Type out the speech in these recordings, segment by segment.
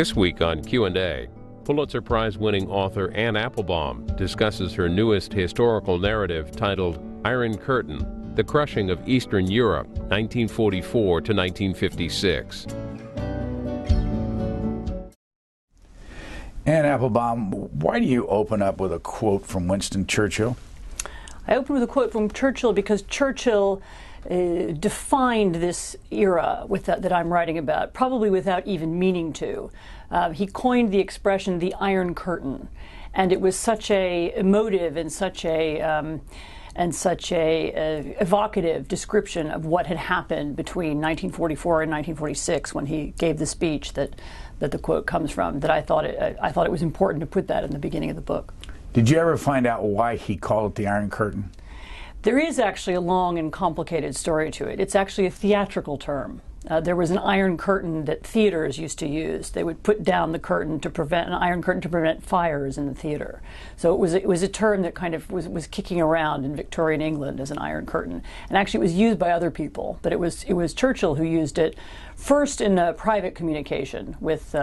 This week on Q&A, Pulitzer Prize winning author Anne Applebaum discusses her newest historical narrative titled Iron Curtain, The Crushing of Eastern Europe, 1944 to 1956. Anne Applebaum, why do you open up with a quote from Winston Churchill? I open with a quote from Churchill because Churchill defined this era that I'm writing about, probably without even meaning to. He coined the expression the Iron Curtain, and it was such a emotive and such a evocative description of what had happened between 1944 and 1946 when he gave the speech that the quote comes from, that I thought it was important to put that in the beginning of the book. Did you ever find out why he called it the Iron Curtain? There is actually a long and complicated story to it. It's actually a theatrical term. There was an iron curtain that theaters used to use. They would put down the curtain to prevent an iron curtain to prevent fires in the theater. So it was a term that kind of was kicking around in Victorian England as an iron curtain. And actually it was used by other people, but it was Churchill who used it first in private communication with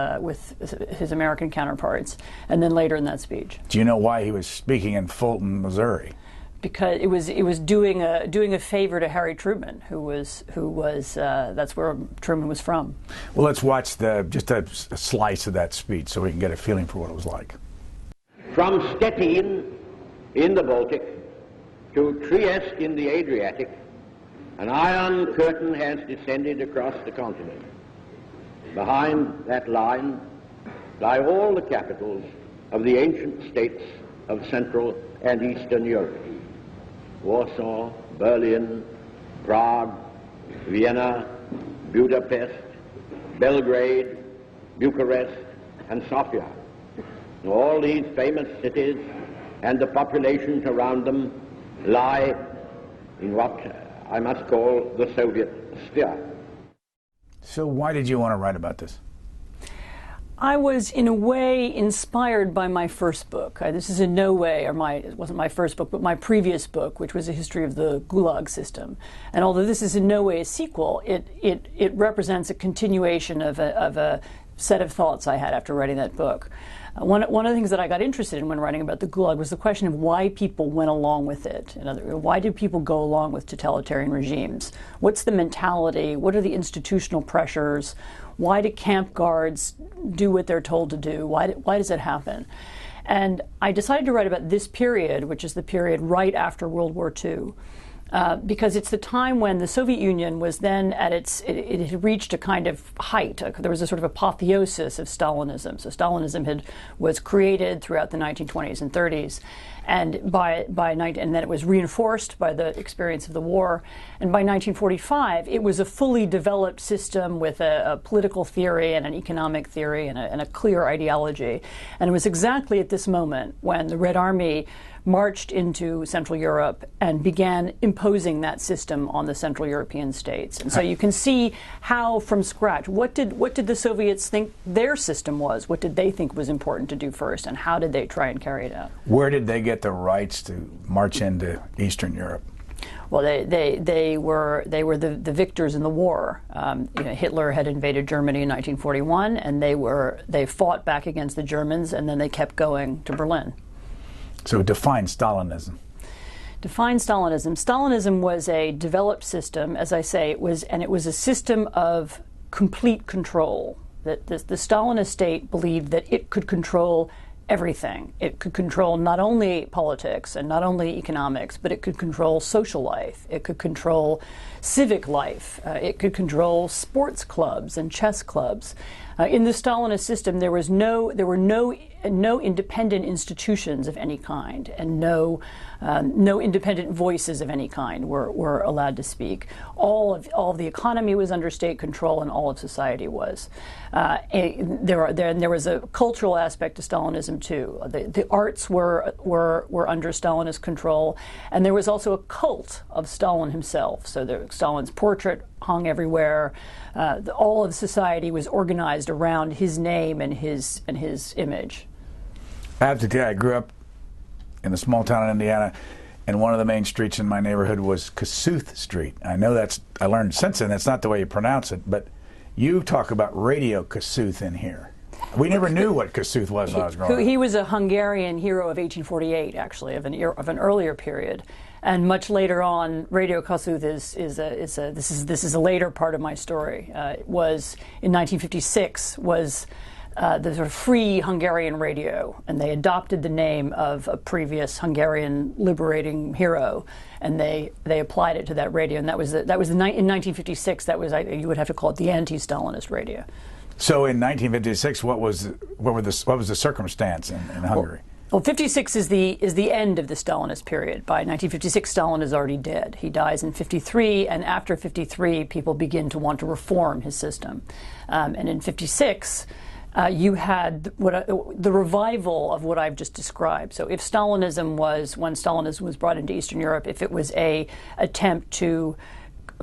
his American counterparts, and then later in that speech. Do you know why he was speaking in Fulton, Missouri? Because it was doing a favor to Harry Truman, who was that's where Truman was from. Well, let's watch just a slice of that speech so we can get a feeling for what it was like. From Stettin in the Baltic to Trieste in the Adriatic, an iron curtain has descended across the continent. Behind that line lie all the capitals of the ancient states of Central and Eastern Europe. Warsaw, Berlin, Prague, Vienna, Budapest, Belgrade, Bucharest, and Sofia. All these famous cities and the populations around them lie in what I must call the Soviet sphere. So why did you want to write about this? I was, in a way, inspired by my first book. This is in no way, it wasn't my first book, but my previous book, which was a history of the Gulag system. And although this is in no way a sequel, it represents a continuation of a set of thoughts I had after writing that book. One of the things that I got interested in when writing about the Gulag was the question of why people went along with it. In other words, why did people go along with totalitarian regimes? What's the mentality? What are the institutional pressures? Why do camp guards do what they're told to do? Why does it happen? And I decided to write about this period, which is the period right after World War II. Because it's the time when the Soviet Union was then at it had reached a kind of height. There was a sort of apotheosis of Stalinism. So Stalinism was created throughout the 1920s and 30s, and and then it was reinforced by the experience of the war. And by 1945, it was a fully developed system with a political theory and an economic theory and a clear ideology. And it was exactly at this moment when the Red Army marched into Central Europe and began imposing that system on the Central European states. And so you can see how, from scratch, what did the Soviets think their system was? What did they think was important to do first, and how did they try and carry it out? Where did they get the rights to march into Eastern Europe? Well, they were the victors in the war. Hitler had invaded Germany in 1941, and they fought back against the Germans, and then they kept going to Berlin. So define Stalinism. Define Stalinism. Stalinism was a developed system, as I say, it was a system of complete control. That the Stalinist state believed that it could control everything. It could control not only politics and not only economics, but it could control social life. It could control civic life. It could control sports clubs and chess clubs. In the Stalinist system, there were no independent institutions of any kind, and no independent voices of any kind were allowed to speak. All of the economy was under state control, and all of society was. There was a cultural aspect to Stalinism too. The arts were under Stalinist control, and there was also a cult of Stalin himself. So Stalin's portrait hung everywhere. All of society was organized around his name and his image. I have to tell you, I grew up in a small town in Indiana, and one of the main streets in my neighborhood was Kossuth Street. I learned since then that's not the way you pronounce it, but you talk about Radio Kossuth in here. We never knew what Kossuth was when I was growing up. He was a Hungarian hero of 1848, actually, of an earlier period. And much later on, Radio Kossuth this is a later part of my story. It was in 1956 was the sort of free Hungarian radio, and they adopted the name of a previous Hungarian liberating hero, and they applied it to that radio, and that was in 1956. That was, you would have to call it the anti-Stalinist radio. So in 1956, what was the circumstance in Hungary? Well, 56 is the end of the Stalinist period. By 1956, Stalin is already dead. He dies in 53, and after 53, people begin to want to reform his system. And in 56, you had the revival of what I've just described. So if Stalinism was, when Stalinism was brought into Eastern Europe, if it was an attempt to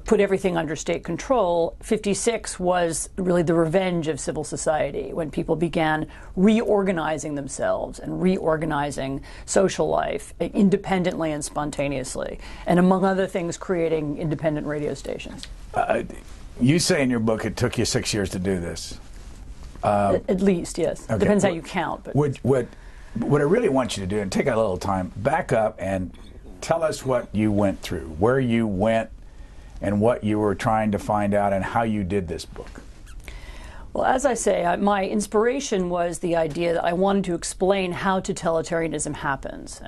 put everything under state control, 56 was really the revenge of civil society, when people began reorganizing themselves and reorganizing social life independently and spontaneously, and among other things, creating independent radio stations. You say in your book it took you 6 years to do this. At least, yes. Okay. Depends how you count. But what I really want you to do, and take a little time, back up and tell us what you went through, where you went, and what you were trying to find out, and how you did this book. Well, as I say, my inspiration was the idea that I wanted to explain how totalitarianism happens.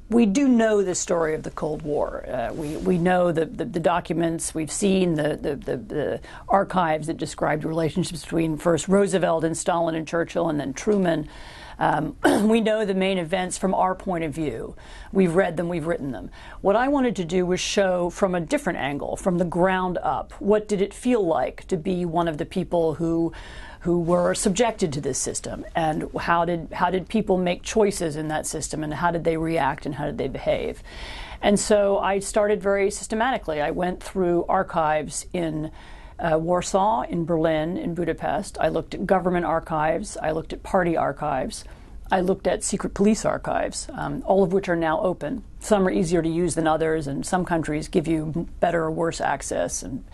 We do know the story of the Cold War. We know the documents. We've seen the archives that described relationships between first Roosevelt and Stalin and Churchill, and then Truman. We know the main events from our point of view. We've read them, we've written them. What I wanted to do was show from a different angle, from the ground up, what did it feel like to be one of the people who were subjected to this system, and how did people make choices in that system, and how did they react, and how did they behave. And so I started very systematically. I went through archives in Warsaw, in Berlin, in Budapest. I looked at government archives. I looked at party archives. I looked at secret police archives, all of which are now open. Some are easier to use than others, and some countries give you better or worse access, and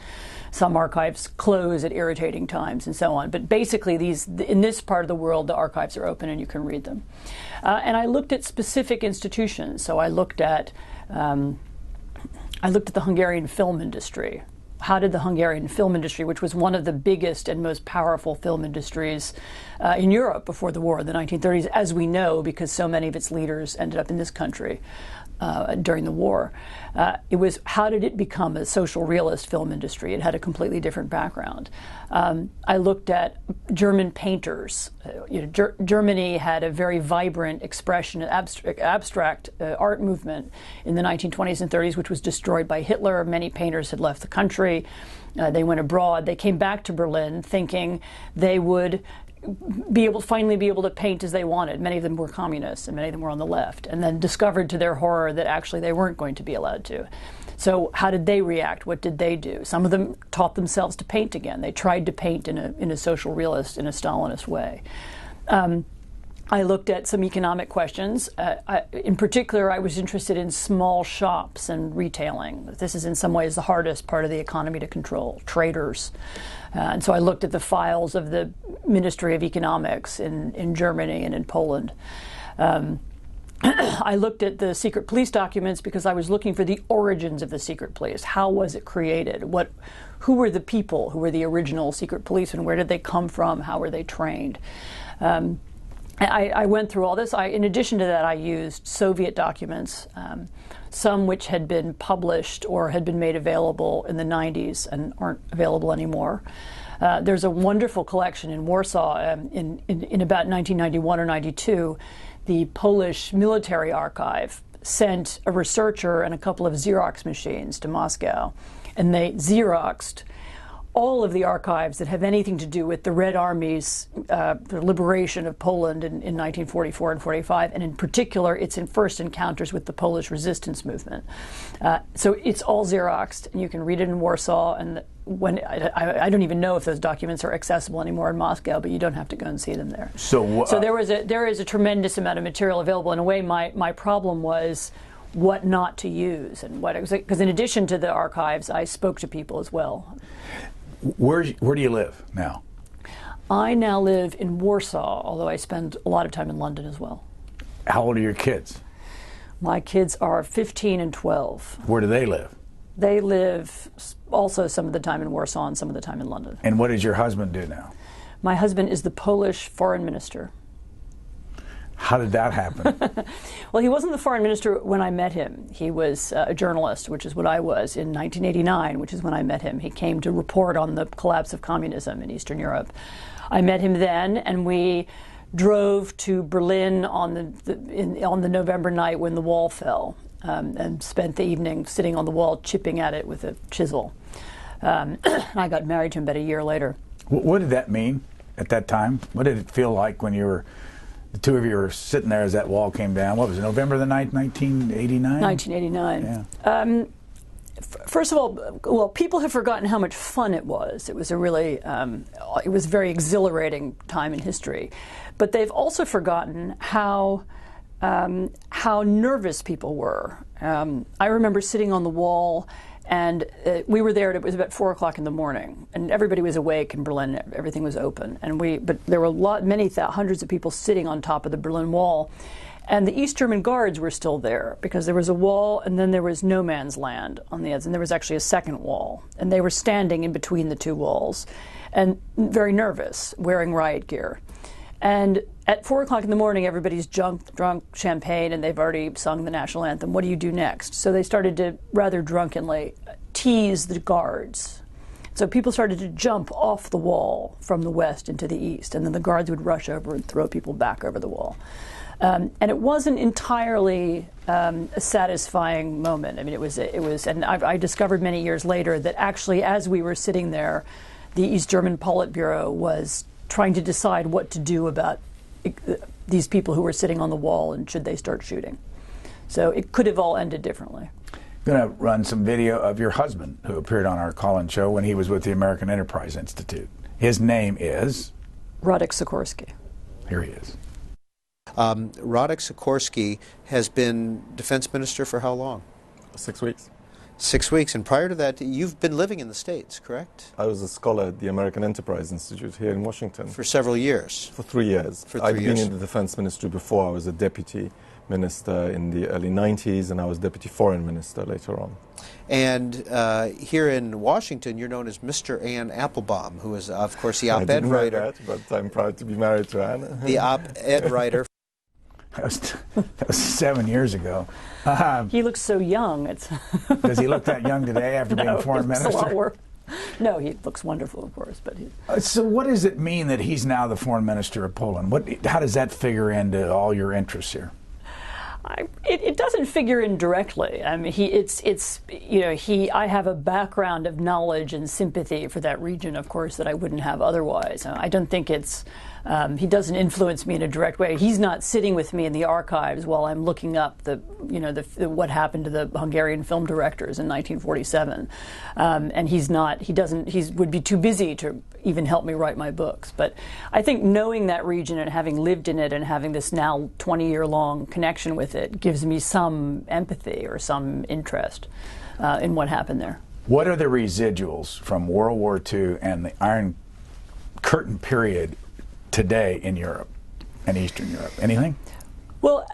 some archives close at irritating times, and so on. But basically, in this part of the world, the archives are open and you can read them. And I looked at specific institutions. So I looked at the Hungarian film industry. How did the Hungarian film industry, which was one of the biggest and most powerful film industries in Europe before the war in the 1930s, as we know, because so many of its leaders ended up in this country during the war. How did it become a social realist film industry? It had a completely different background. I looked at German painters. Germany had a very vibrant expression, abstract art movement in the 1920s and 30s, which was destroyed by Hitler. Many painters had left the country. They went abroad. They came back to Berlin thinking they would finally be able to paint as they wanted. Many of them were communists, and many of them were on the left, and then discovered to their horror that actually they weren't going to be allowed to. So how did they react? What did they do? Some of them taught themselves to paint again. They tried to paint in a social realist, in a Stalinist way. I looked at some economic questions. In particular, I was interested in small shops and retailing. This is in some ways the hardest part of the economy to control, traders. And so I looked at the files of the Ministry of Economics in Germany and in Poland. I looked at the secret police documents because I was looking for the origins of the secret police. How was it created? Who were the people who were the original secret police, and where did they come from? How were they trained? I went through all this. In addition to that, I used Soviet documents, some which had been published or had been made available in the 90s and aren't available anymore. There's a wonderful collection in Warsaw in about 1991 or 92. The Polish military archive sent a researcher and a couple of Xerox machines to Moscow, and they Xeroxed all of the archives that have anything to do with the Red Army's the liberation of Poland in 1944 and 45, and in particular its first encounters with the Polish resistance movement. So it's all Xeroxed, and you can read it in Warsaw. And I don't even know if those documents are accessible anymore in Moscow, but you don't have to go and see them there. So there is a tremendous amount of material available. In a way, my problem was what not to use, and because in addition to the archives, I spoke to people as well. Where do you live now? I now live in Warsaw, although I spend a lot of time in London as well. How old are your kids? My kids are 15 and 12. Where do they live? They live also some of the time in Warsaw and some of the time in London. And what does your husband do now? My husband is the Polish foreign minister. How did that happen? Well, he wasn't the foreign minister when I met him. He was a journalist, which is what I was, in 1989, which is when I met him. He came to report on the collapse of communism in Eastern Europe. I met him then, and we drove to Berlin on the November night when the wall fell, and spent the evening sitting on the wall chipping at it with a chisel. I got married to him about a year later. What did that mean at that time? What did it feel like when the two of you were sitting there as that wall came down? What was it, November the 9th, 1989? 1989. Yeah. First of all, well, people have forgotten how much fun it was. It was a really, it was a very exhilarating time in history. But they've also forgotten how nervous people were. I remember sitting on the wall, and we were there. It was about 4 o'clock in the morning, and everybody was awake in Berlin. Everything was open, but there were many hundreds of people sitting on top of the Berlin Wall, and the East German guards were still there because there was a wall, and then there was no man's land on the edge, and there was actually a second wall, and they were standing in between the two walls, and very nervous, wearing riot gear. And at 4 o'clock in the morning, everybody's drunk champagne, and they've already sung the national anthem. What do you do next? So they started to, rather drunkenly, tease the guards. So people started to jump off the wall from the west into the east, and then the guards would rush over and throw people back over the wall. And it wasn't entirely a satisfying moment. I mean, it was, and I discovered many years later that actually, as we were sitting there, the East German Politburo was trying to decide what to do about these people who were sitting on the wall and should they start shooting. So it could have all ended differently. I'm going to run some video of your husband who appeared on our call-in show when he was with the American Enterprise Institute. His name is? Radek Sikorski. Here he is. Radek Sikorski has been defense minister for how long? 6 weeks. 6 weeks, and prior to that, you've been living in the States, correct? I was a scholar at the American Enterprise Institute here in Washington. For several years? For 3 years. I'd been in the defense ministry before. I was a deputy minister in the early 90s, and I was deputy foreign minister later on. And here in Washington, you're known as Mr. Anne Applebaum, who is, of course, the op-ed writer. I didn't know that, but I'm proud to be married to Anne. The op-ed writer. That was 7 years ago. He looks so young. Does he look that young today after being foreign minister? A lot worse. No, he looks wonderful, of course. But so what does it mean that he's now the foreign minister of Poland? How does that figure into all your interests here? It doesn't figure in directly. I mean, I have a background of knowledge and sympathy for that region, of course, that I wouldn't have otherwise. I don't think he doesn't influence me in a direct way. He's not sitting with me in the archives while I'm looking up what happened to the Hungarian film directors in 1947, and he would be too busy to even help me write my books. But I think knowing that region and having lived in it and having this now 20-year-long connection with it gives me some empathy or some interest in what happened there. What are the residuals from World War II and the Iron Curtain period today in Europe and Eastern Europe? Anything? Well,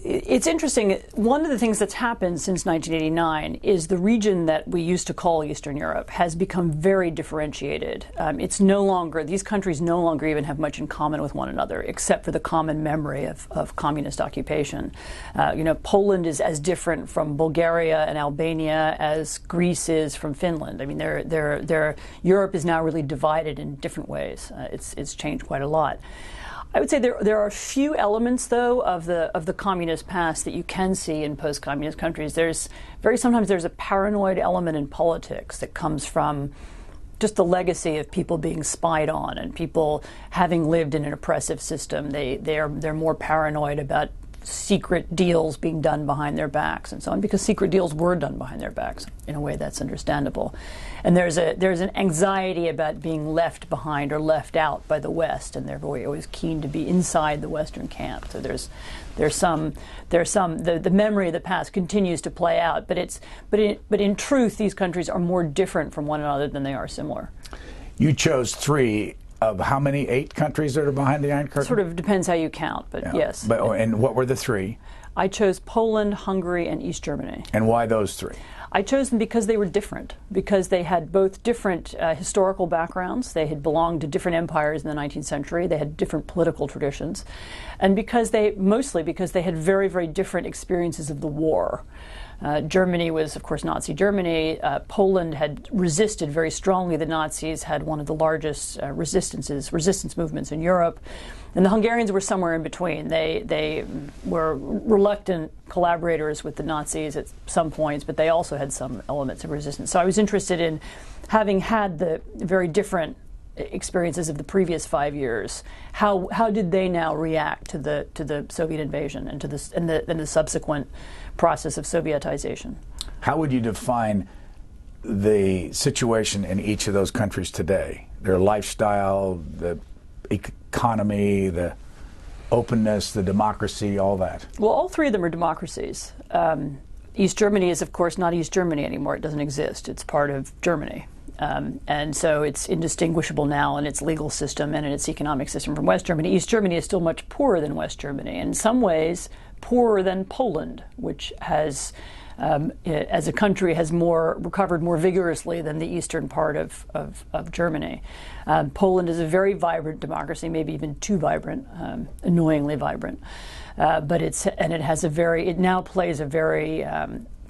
it's interesting. One of the things that's happened since 1989 is the region that we used to call Eastern Europe has become very differentiated. It's no longer, these countries no longer even have much in common with one another, except for the common memory of communist occupation. Poland is as different from Bulgaria and Albania as Greece is from Finland. I mean, Europe is now really divided in different ways. It's changed quite a lot. I would say there are a few elements, though, of the communist past that you can see in post-communist countries. Sometimes there's a paranoid element in politics that comes from just the legacy of people being spied on and people having lived in an oppressive system. They're more paranoid about secret deals being done behind their backs and so on, because secret deals were done behind their backs. In a way, that's understandable. And there's an anxiety about being left behind or left out by the West, and they're always keen to be inside the Western camp. So the memory of the past continues to play out, but in truth, these countries are more different from one another than they are similar. You chose 3 Of how many? 8 countries that are behind the Iron Curtain? Sort of depends how you count, but Yeah. yes. But, and what were the 3? I chose Poland, Hungary, and East Germany. And why those 3? I chose them because they were different, because they had both different historical backgrounds. They had belonged to different empires in the 19th century. They had different political traditions. And mostly because they had very, very different experiences of the war. Germany was, of course, Nazi Germany. Poland had resisted very strongly the Nazis, had one of the largest resistance movements in Europe. And the Hungarians were somewhere in between. They were reluctant collaborators with the Nazis at some points, but they also had some elements of resistance. So I was interested in, having had the very different experiences of the previous 5 years, how did they now react to the Soviet invasion and to the subsequent process of Sovietization? How would you define the situation in each of those countries today? Their lifestyle, the economy, the openness, the democracy, all that? Well, all 3 of them are democracies. East Germany is, of course, not East Germany anymore. It doesn't exist. It's part of Germany. And so it's indistinguishable now in its legal system and in its economic system from West Germany. East Germany is still much poorer than West Germany, in some ways poorer than Poland, which has, as a country, has recovered more vigorously than the eastern part of Germany. Poland is a very vibrant democracy, maybe even too vibrant, annoyingly vibrant. But it now plays a very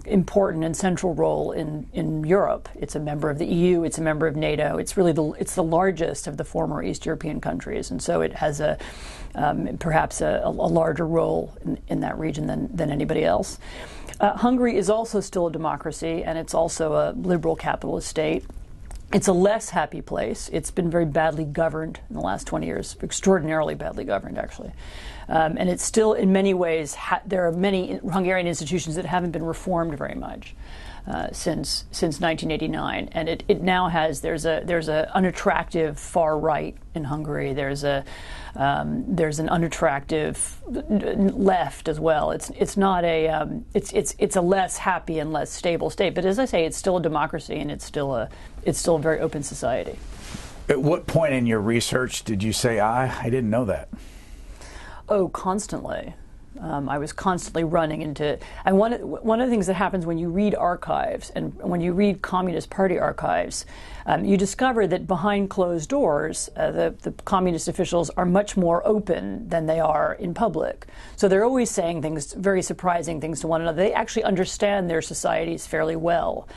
important and central role in Europe. It's a member of the EU, it's a member of NATO, it's really the largest of the former East European countries, and so it has perhaps a larger role in that region than anybody else. Hungary is also still a democracy, and it's also a liberal capitalist state. It's a less happy place. It's been very badly governed in the last 20 years, extraordinarily badly governed, actually. And it's still, in many ways, there are many Hungarian institutions that haven't been reformed very much since 1989. And it now has, there's a unattractive far right in Hungary. There's an unattractive left as well. It's not it's a less happy and less stable state. But as I say, it's still a democracy, and it's still a very open society. At what point in your research did you say, I didn't know that? Oh, constantly. I was constantly running into, and one of the things that happens when you read archives and when you read Communist Party archives, you discover that behind closed doors, the communist officials are much more open than they are in public. So they're always saying things, very surprising things to one another. They actually understand their societies fairly well.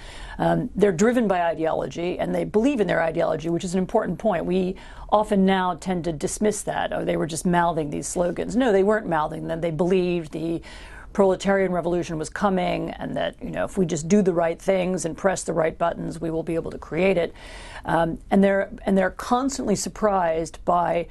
They're driven by ideology, and they believe in their ideology, which is an important point. We often now tend to dismiss that. Oh, they were just mouthing these slogans. No, they weren't mouthing them. They believed the proletarian revolution was coming, and that, if we just do the right things and press the right buttons, we will be able to create it. And they're constantly surprised by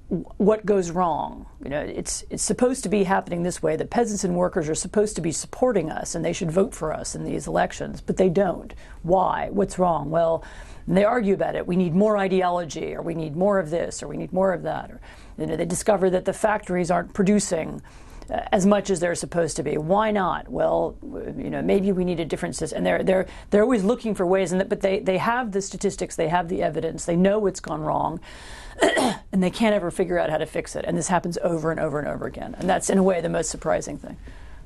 what goes wrong. It's supposed to be happening this way. The peasants and workers are supposed to be supporting us, and they should vote for us in these elections, but they don't. Why? What's wrong? Well, and they argue about it. We need more ideology, or we need more of this, or we need more of that. Or, they discover that the factories aren't producing as much as they're supposed to be. Why not? Well, maybe we need a different system. And they're always looking for ways, but they have the statistics, they have the evidence, they know what's gone wrong, and they can't ever figure out how to fix it. And this happens over and over and over again. And that's, in a way, the most surprising thing.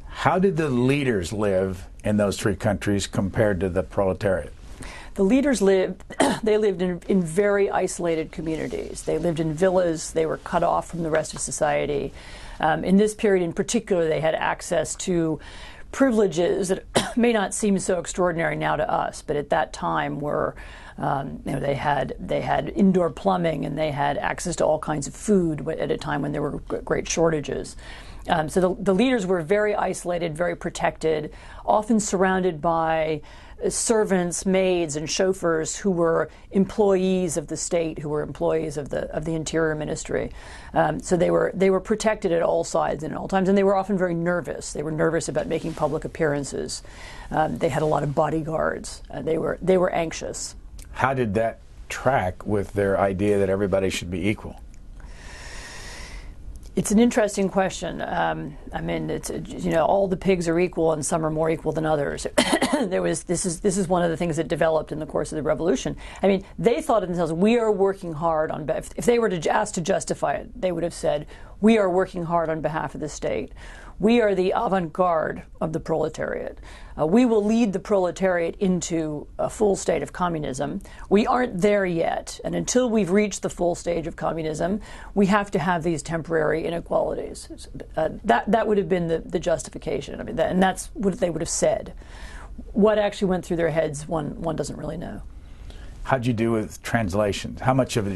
How did the leaders live in those 3 countries compared to the proletariat? The leaders lived in very isolated communities. They lived in villas. They were cut off from the rest of society. In this period in particular, they had access to privileges that may not seem so extraordinary now to us, but at that time were, they had indoor plumbing, and they had access to all kinds of food at a time when there were great shortages. So the leaders were very isolated, very protected, often surrounded by servants, maids, and chauffeurs who were employees of the state, who were employees of the Interior Ministry. So they were protected at all sides and at all times, and they were often very nervous. They were nervous about making public appearances. They had a lot of bodyguards. They were anxious. How did that track with their idea that everybody should be equal? It's an interesting question. It's all the pigs are equal, and some are more equal than others. this is one of the things that developed in the course of the revolution. I mean, they thought of themselves, we are working hard on, if they were asked to justify it, they would have said, we are working hard on behalf of the state. We are the avant-garde of the proletariat. We will lead the proletariat into a full state of communism. We aren't there yet, and until we've reached the full stage of communism, we have to have these temporary inequalities. That would have been the justification. I mean, and that's what they would have said. What actually went through their heads, one doesn't really know. How'd you do with translations? How much of it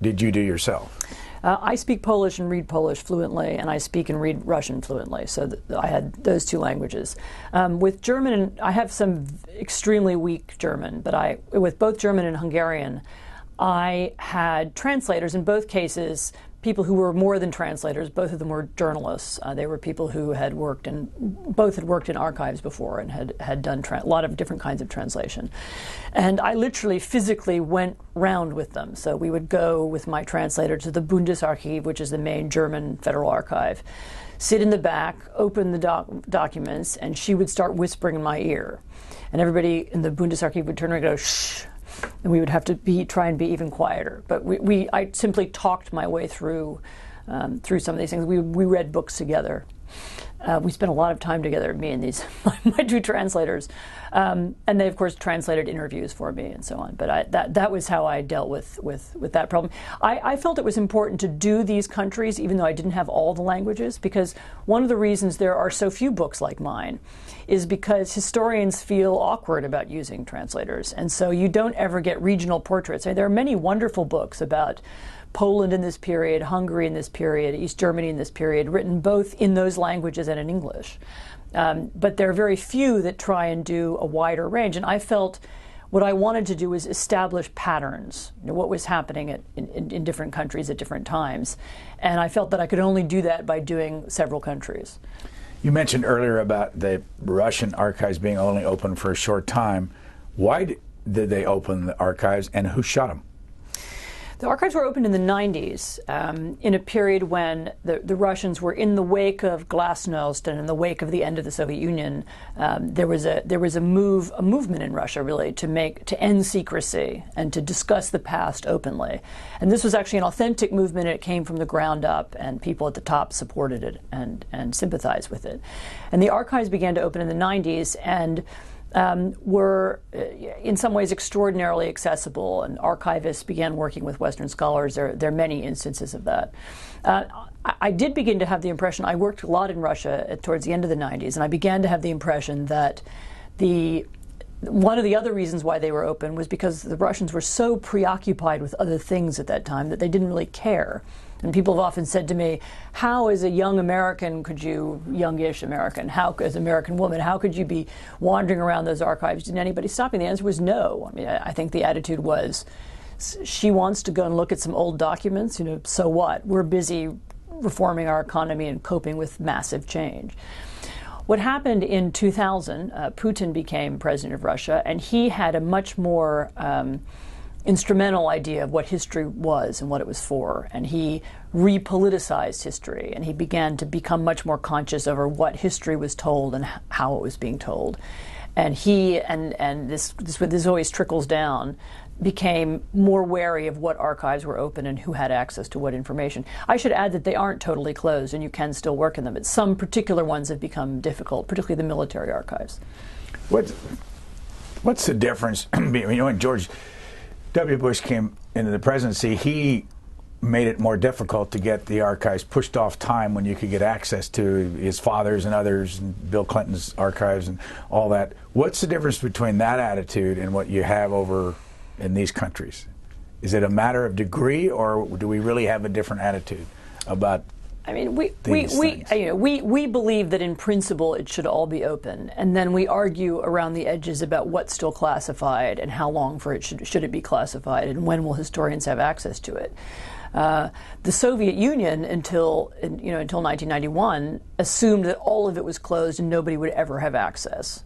did you do yourself? I speak Polish and read Polish fluently, and I speak and read Russian fluently, so I had those two languages. With German, I have some extremely weak German, but with both German and Hungarian, I had translators in both cases, people who were more than translators. Both of them were journalists. They were people who had worked both had worked in archives before and had done a lot of different kinds of translation. And I literally physically went round with them. So we would go with my translator to the Bundesarchiv, which is the main German federal archive, sit in the back, open the documents, and she would start whispering in my ear. And everybody in the Bundesarchiv would turn around and go, shh. And we would have to try and be even quieter. But I simply talked my way through some of these things. We read books together. We spent a lot of time together, me and my two translators. And they, of course, translated interviews for me and so on. But that was how I dealt with that problem. I felt it was important to do these countries, even though I didn't have all the languages, because one of the reasons there are so few books like mine is because historians feel awkward about using translators. And so you don't ever get regional portraits. I mean, there are many wonderful books about Poland in this period, Hungary in this period, East Germany in this period, written both in those languages and in English. But there are very few that try and do a wider range. And I felt what I wanted to do was establish patterns, what was happening in different countries at different times. And I felt that I could only do that by doing several countries. You mentioned earlier about the Russian archives being only open for a short time. Why did they open the archives, and who shut them? The archives were opened in the 90s, in a period when the Russians were in the wake of Glasnost and in the wake of the end of the Soviet Union. There was a movement in Russia really to end secrecy and to discuss the past openly. And this was actually an authentic movement. It came from the ground up, and people at the top supported it and sympathized with it. And the archives began to open in the 90s, and were in some ways extraordinarily accessible, and archivists began working with Western scholars. There are many instances of that. I did begin to have the impression, I worked a lot in Russia towards the end of the 90s, and I began to have the impression that one of the other reasons why they were open was because the Russians were so preoccupied with other things at that time that they didn't really care. And people have often said to me, how as a young American youngish American, as an American woman, how could you be wandering around those archives? Didn't anybody stop you? The answer was no. I mean, I think the attitude was, she wants to go and look at some old documents, so what? We're busy reforming our economy and coping with massive change. What happened in 2000, Putin became president of Russia, and he had a much more instrumental idea of what history was and what it was for, and he repoliticized history, and he began to become much more conscious over what history was told and how it was being told. And he and this always trickles down, became more wary of what archives were open and who had access to what information. I should add that they aren't totally closed, and you can still work in them, but some particular ones have become difficult, particularly the military archives. What's the difference? When George W. Bush came into the presidency, he made it more difficult to get the archives, pushed off time when you could get access to his father's and others, and Bill Clinton's archives and all that. What's the difference between that attitude and what you have over in these countries? Is it a matter of degree, or do we really have a different attitude about I mean, we believe that in principle it should all be open, and then we argue around the edges about what's still classified and how long for it should it be classified, and when will historians have access to it. The Soviet Union until 1991 assumed that all of it was closed and nobody would ever have access.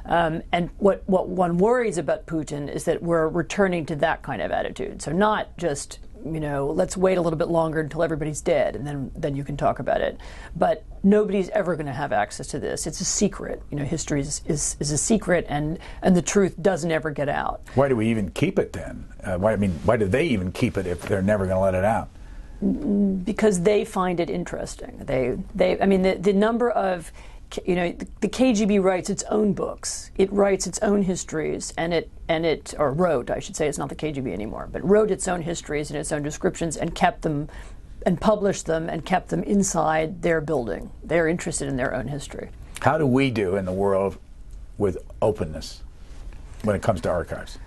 And what one worries about Putin is that we're returning to that kind of attitude. So not just let's wait a little bit longer until everybody's dead, and then you can talk about it. But nobody's ever going to have access to this. It's a secret. History is a secret, and the truth doesn't ever get out. Why do we even keep it then? Why do they even keep it if they're never going to let it out? Because they find it interesting. The number of, the KGB writes its own books. It writes its own histories, or wrote, I should say, it's not the KGB anymore, but wrote its own histories and its own descriptions and kept them, and published them and kept them inside their building. They're interested in their own history. How do we do in the world with openness when it comes to archives?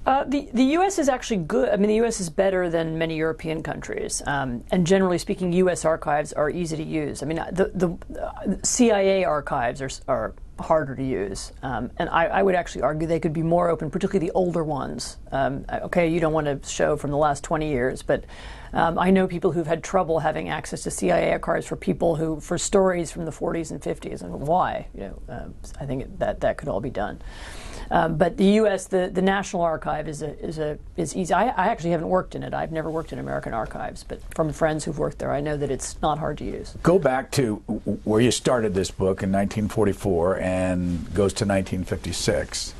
The U.S. is actually good. The U.S. is better than many European countries, and generally speaking, U.S. archives are easy to use. The CIA archives are harder to use, and I would actually argue they could be more open, particularly the older ones. Okay, you don't want to show from the last 20 years, but I know people who've had trouble having access to CIA archives for stories from the 40s and 50s, and why? I think that could all be done. But the U.S., the National Archive is easy. I actually haven't worked in it. I've never worked in American archives, but from friends who've worked there, I know that it's not hard to use. Go back to where you started this book in 1944 and goes to 1956.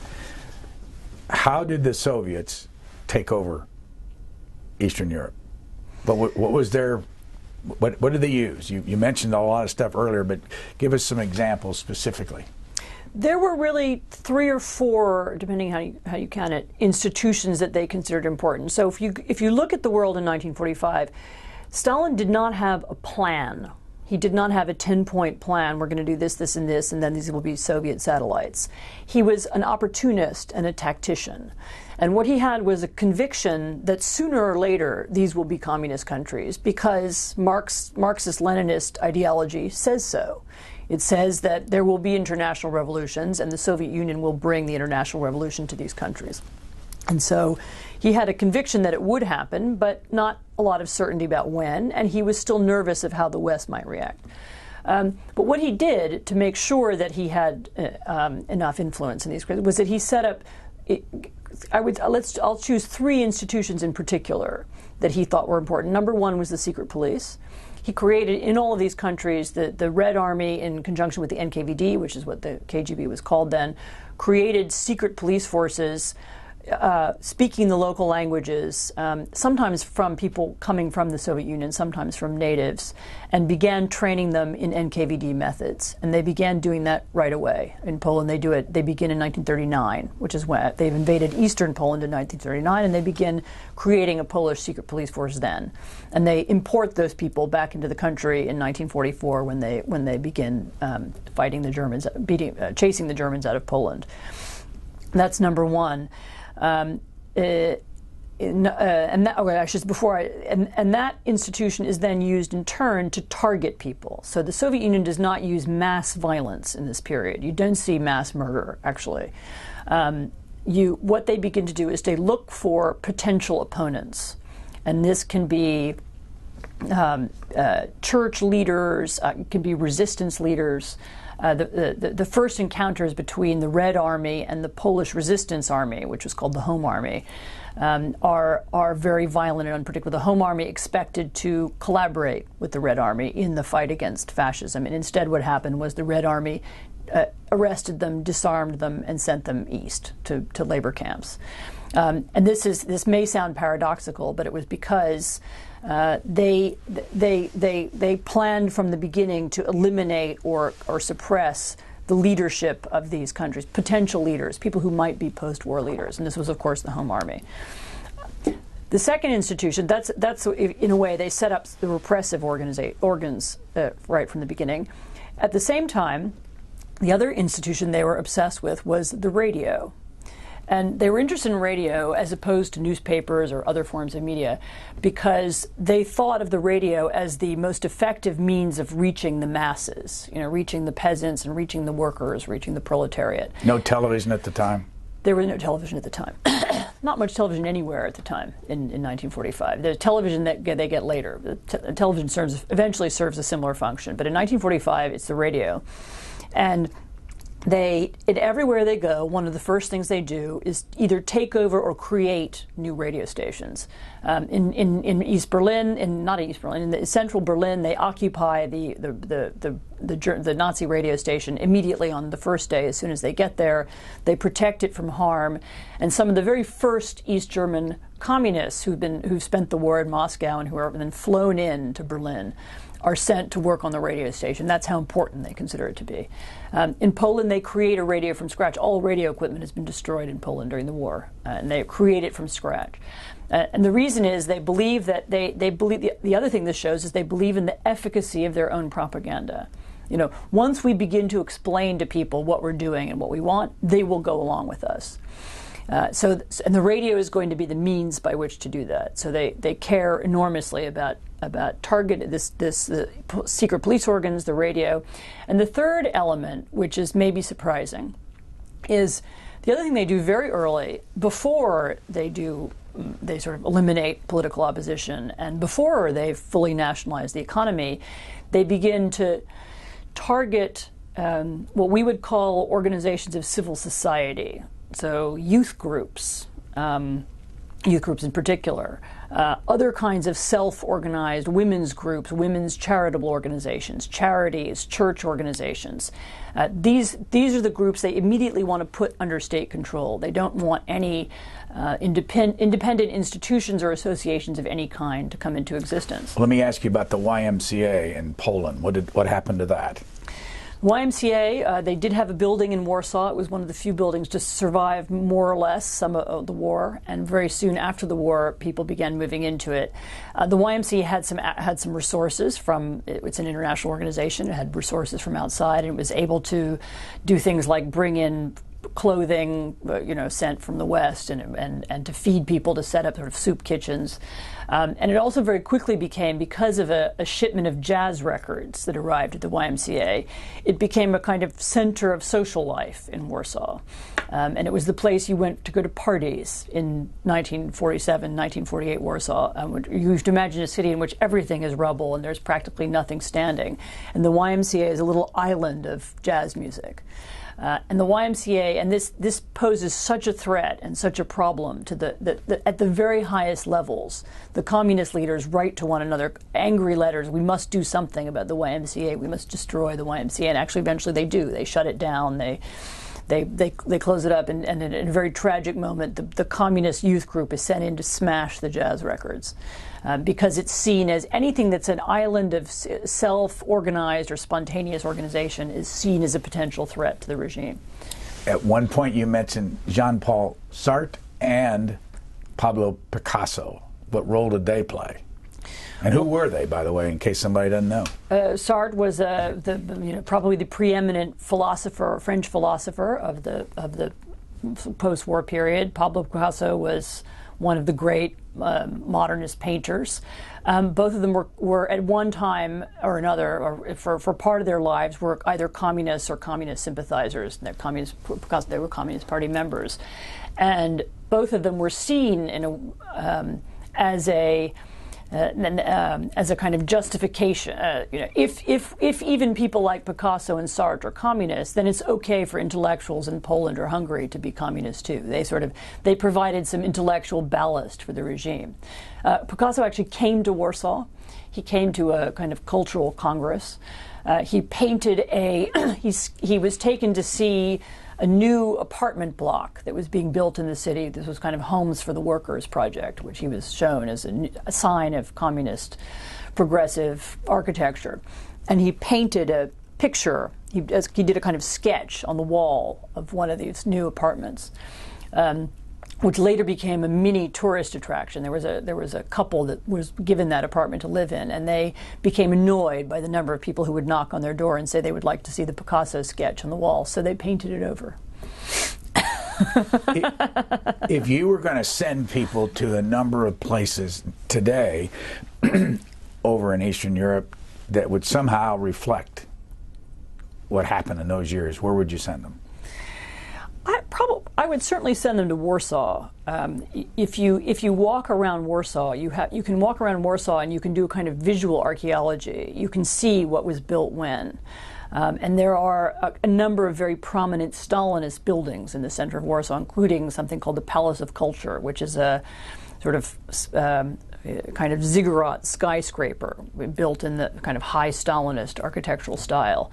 How did the Soviets take over Eastern Europe? But what was their what did they use? You mentioned a lot of stuff earlier, but give us some examples specifically. There were really 3 or 4, depending how you count it, institutions that they considered important. So if you look at the world in 1945, Stalin did not have a plan. He did not have a 10-point plan. We're going to do this, this, and this, and then these will be Soviet satellites. He was an opportunist and a tactician. And what he had was a conviction that sooner or later these will be communist countries because Marxist-Leninist ideology says so. It says that there will be international revolutions and the Soviet Union will bring the international revolution to these countries. And so he had a conviction that it would happen, but not a lot of certainty about when, and he was still nervous of how the West might react. But what he did to make sure that he had enough influence in these was that he set up, I'll choose 3 institutions in particular that he thought were important. Number 1 was the secret police. He created in all of these countries the Red Army in conjunction with the NKVD, which is what the KGB was called then, created secret police forces speaking the local languages, sometimes from people coming from the Soviet Union, sometimes from natives, and began training them in NKVD methods. And they began doing that right away. In Poland, they begin in 1939, which is when they've invaded eastern Poland in 1939, and they begin creating a Polish secret police force then. And they import those people back into the country in 1944 when they begin fighting the Germans, chasing the Germans out of Poland. That's number 1. And that institution is then used in turn to target people. So the Soviet Union does not use mass violence in this period. You don't see mass murder, actually. What they begin to do is they look for potential opponents, and this can be church leaders, it can be resistance leaders. The first encounters between the Red Army and the Polish Resistance Army, which was called the Home Army, are very violent and unpredictable. The Home Army expected to collaborate with the Red Army in the fight against fascism, and instead what happened was the Red Army arrested them, disarmed them, and sent them east to labor camps. And this may sound paradoxical, but it was because they planned from the beginning to eliminate or suppress the leadership of these countries, potential leaders, people who might be post-war leaders, and this was, of course, the Home Army. The second institution, that's in a way they set up the repressive organs right from the beginning. At the same time, the other institution they were obsessed with was the radio. And they were interested in radio as opposed to newspapers or other forms of media because they thought of the radio as the most effective means of reaching the masses, reaching the peasants and reaching the workers, reaching the proletariat. No television at the time? There was no television at the time. Not much television anywhere at the time in 1945. The television that they get later. The television eventually serves a similar function. But in 1945, it's the radio. And everywhere they go, one of the first things they do is either take over or create new radio stations. In East Berlin, not East Berlin, in the central Berlin, they occupy the Nazi radio station immediately on the first day. As soon as they get there, they protect it from harm. And some of the very first East German communists who've spent the war in Moscow and who are then flown in to Berlin are sent to work on the radio station. That's how important they consider it to be. In Poland, they create a radio from scratch. All radio equipment has been destroyed in Poland during the war, and they create it from scratch. And the reason is they believe that they believe, the other thing this shows is they believe in the efficacy of their own propaganda. You know, once we begin to explain to people what we're doing and what we want, they will go along with us. And the radio is going to be the means by which to do that. So they care enormously about the secret police organs, the radio. And the third element, which is maybe surprising, is the other thing they do very early, before they sort of eliminate political opposition and before they fully nationalize the economy, they begin to target what we would call organizations of civil society. So youth groups in particular, other kinds of self-organized women's groups, women's charitable organizations, charities, church organizations. These are the groups they immediately want to put under state control. They don't want any independent institutions or associations of any kind to come into existence. Let me ask you about the YMCA in Poland. What happened to that? YMCA, they did have a building in Warsaw. It was one of the few buildings to survive more or less some of the war, and very soon after the war, people began moving into it. The YMCA had some resources from, it's an international organization, it had resources from outside, and it was able to do things like bring in clothing, sent from the West, and to feed people, to set up sort of soup kitchens. And it also very quickly became, because of a shipment of jazz records that arrived at the YMCA, it became a kind of center of social life in Warsaw. And it was the place you went to go to parties in 1947, 1948 Warsaw. You have to imagine a city in which everything is rubble and there's practically nothing standing. And the YMCA is a little island of jazz music. And the YMCA, and this poses such a threat and such a problem to at the very highest levels, the communist leaders write to one another angry letters. We must do something about the YMCA. We must destroy the YMCA. And actually, eventually, they do. They shut it down. They close it up. And in a very tragic moment, the communist youth group is sent in to smash the jazz records. Because it's seen as anything that's an island of self-organized or spontaneous organization is seen as a potential threat to the regime. At one point you mentioned Jean-Paul Sartre and Pablo Picasso. What role did they play? And who were they, by the way, in case somebody doesn't know? Sartre was probably the preeminent philosopher, French philosopher of the post-war period. Pablo Picasso was one of the great modernist painters. Both of them were at one time or another, or for part of their lives, were either communists or communist sympathizers. They're because they were Communist Party members, and both of them were seen as a kind of justification. If even people like Picasso and Sartre are communists, then it's okay for intellectuals in Poland or Hungary to be communists too. They provided some intellectual ballast for the regime. Picasso actually came to Warsaw. He came to a kind of cultural congress. He painted he was taken to see a new apartment block that was being built in the city. This was kind of Homes for the Workers project, which he was shown as a sign of communist progressive architecture. And he painted a picture. He did a kind of sketch on the wall of one of these new apartments, which later became a mini tourist attraction. There was a couple that was given that apartment to live in, and they became annoyed by the number of people who would knock on their door and say they would like to see the Picasso sketch on the wall, so they painted it over. If you were going to send people to a number of places today over in Eastern Europe that would somehow reflect what happened in those years, where would you send them? I would certainly send them to Warsaw. If you walk around Warsaw, you can walk around Warsaw and you can do a kind of visual archaeology. You can see what was built when. And there are a number of very prominent Stalinist buildings in the center of Warsaw, including something called the Palace of Culture, which is a sort of kind of ziggurat skyscraper built in the kind of high Stalinist architectural style.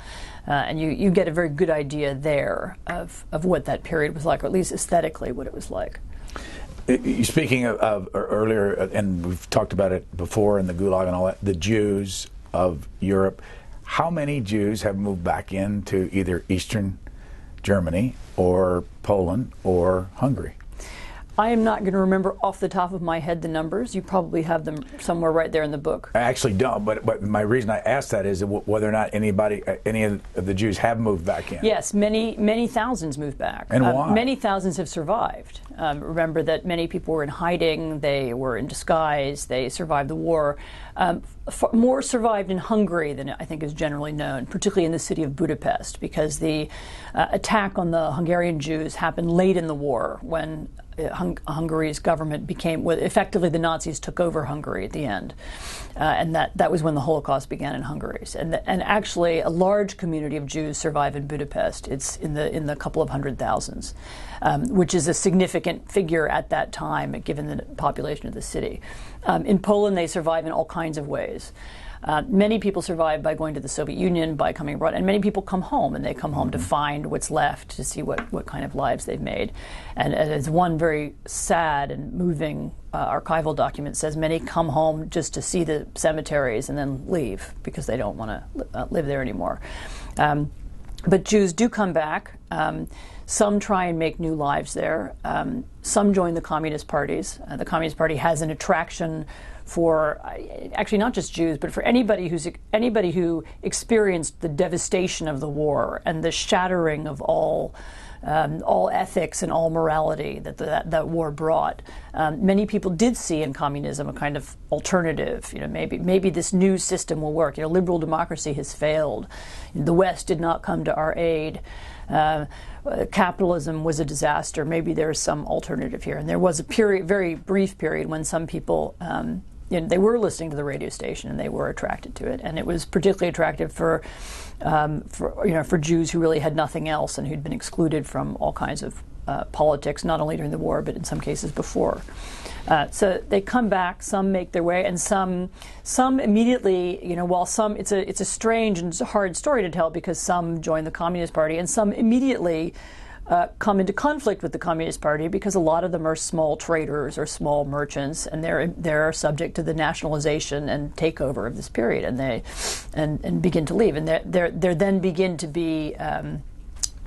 And you get a very good idea there of what that period was like, or at least aesthetically what it was like. Speaking of earlier, and we've talked about it before in the Gulag and all that, the Jews of Europe, how many Jews have moved back into either Eastern Germany or Poland or Hungary? I am not going to remember off the top of my head the numbers. You probably have them somewhere right there in the book. I actually don't, but my reason I asked that is whether or not any of the Jews have moved back in. Yes, many thousands moved back. And why? Many thousands have survived. Remember that many people were in hiding, they were in disguise, they survived the war. More survived in Hungary than I think is generally known, particularly in the city of Budapest, because the attack on the Hungarian Jews happened late in the war when Hungary's government became, well, effectively the Nazis took over Hungary at the end, and that was when the Holocaust began in Hungary. And actually, a large community of Jews survive in Budapest. It's in the couple of 100,000s, which is a significant figure at that time, given the population of the city. In Poland, they survive in all kinds of ways. Many people survive by going to the Soviet Union, by coming abroad, and many people come home, and they come home to find what's left, to see what kind of lives they've made. And as one very sad and moving archival document says, many come home just to see the cemeteries and then leave because they don't want to live there anymore. But Jews do come back. Some try and make new lives there. Some join the communist parties. The Communist Party has an attraction for actually not just Jews, but for anybody who experienced the devastation of the war and the shattering of all ethics and all morality that war brought. Many people did see in communism a kind of alternative. Maybe this new system will work. Liberal democracy has failed. The West did not come to our aid. Capitalism was a disaster. Maybe there's some alternative here. And there was a period, very brief period, when some people they were listening to the radio station and they were attracted to it, and it was particularly attractive for Jews who really had nothing else and who'd been excluded from all kinds of politics, not only during the war but in some cases before. So they come back. Some make their way, and some immediately. While some, it's a strange and hard story to tell, because some join the Communist Party and some immediately come into conflict with the Communist Party, because a lot of them are small traders or small merchants, and they're subject to the nationalization and takeover of this period, and begin to leave, and there then begin to be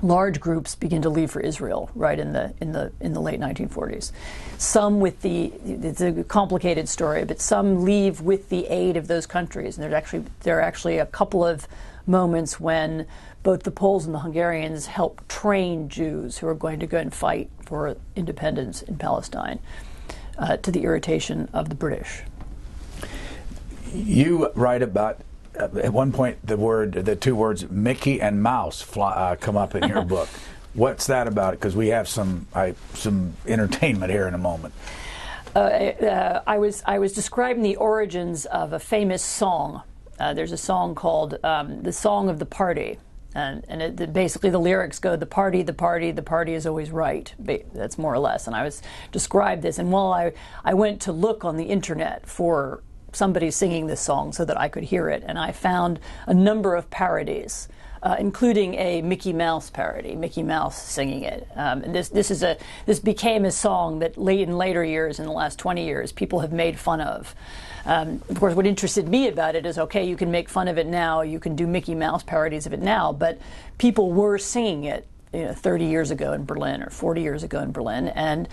large groups begin to leave for Israel right in the late 1940s. Some it's a complicated story, but some leave with the aid of those countries, and there are actually a couple of moments when both the Poles and the Hungarians help train Jews who are going to go and fight for independence in Palestine, to the irritation of the British. You write about, at one point, the two words Mickey and Mouse come up in your book. What's that about? Because we have some entertainment here in a moment. I was describing the origins of a famous song. There's a song called "The Song of the Party," and basically the lyrics go, the party is always right. That's more or less. And I was described this, and while I went to look on the internet for somebody singing this song so that I could hear it, and I found a number of parodies, including a Mickey Mouse parody, Mickey Mouse singing it. And this became a song that in later years, in the last 20 years, people have made fun of. Of course, what interested me about it is, okay, you can make fun of it now, you can do Mickey Mouse parodies of it now, but people were singing it 30 years ago in Berlin or 40 years ago in Berlin, and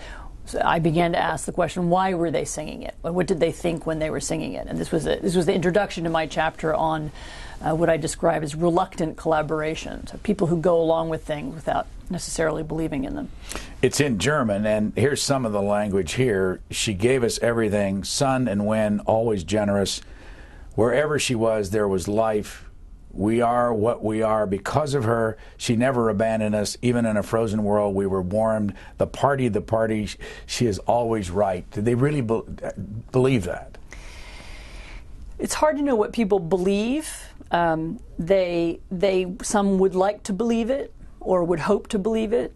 so I began to ask the question, why were they singing it? What did they think when they were singing it? And this was the introduction to my chapter on what I describe as reluctant collaboration. So people who go along with things without necessarily believing in them. It's in German, and here's some of the language here. She gave us everything, sun and wind, always generous. Wherever she was, there was life. We are what we are because of her. She never abandoned us. Even in a frozen world, we were warmed. The party, she is always right. Did they really believe that? It's hard to know what people believe. Some would like to believe it or would hope to believe it.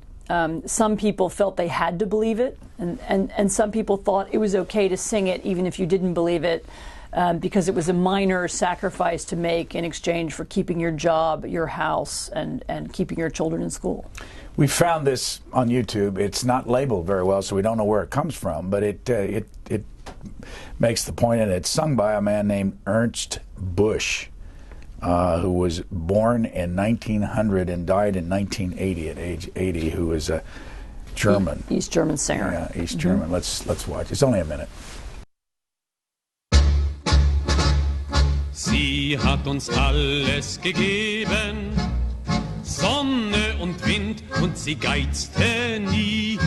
Some people felt they had to believe it, and some people thought it was okay to sing it even if you didn't believe it, because it was a minor sacrifice to make in exchange for keeping your job, your house, and keeping your children in school. We found this on YouTube. It's not labeled very well, so we don't know where it comes from, but it makes the point, and it's sung by a man named Ernst Busch, who was born in 1900 and died in 1980 at age 80, who is a German. East German singer. Yeah, East German. Let's watch. It's only a minute. Sie hat uns alles gegeben, Sonne und Wind, und sie geizte nie.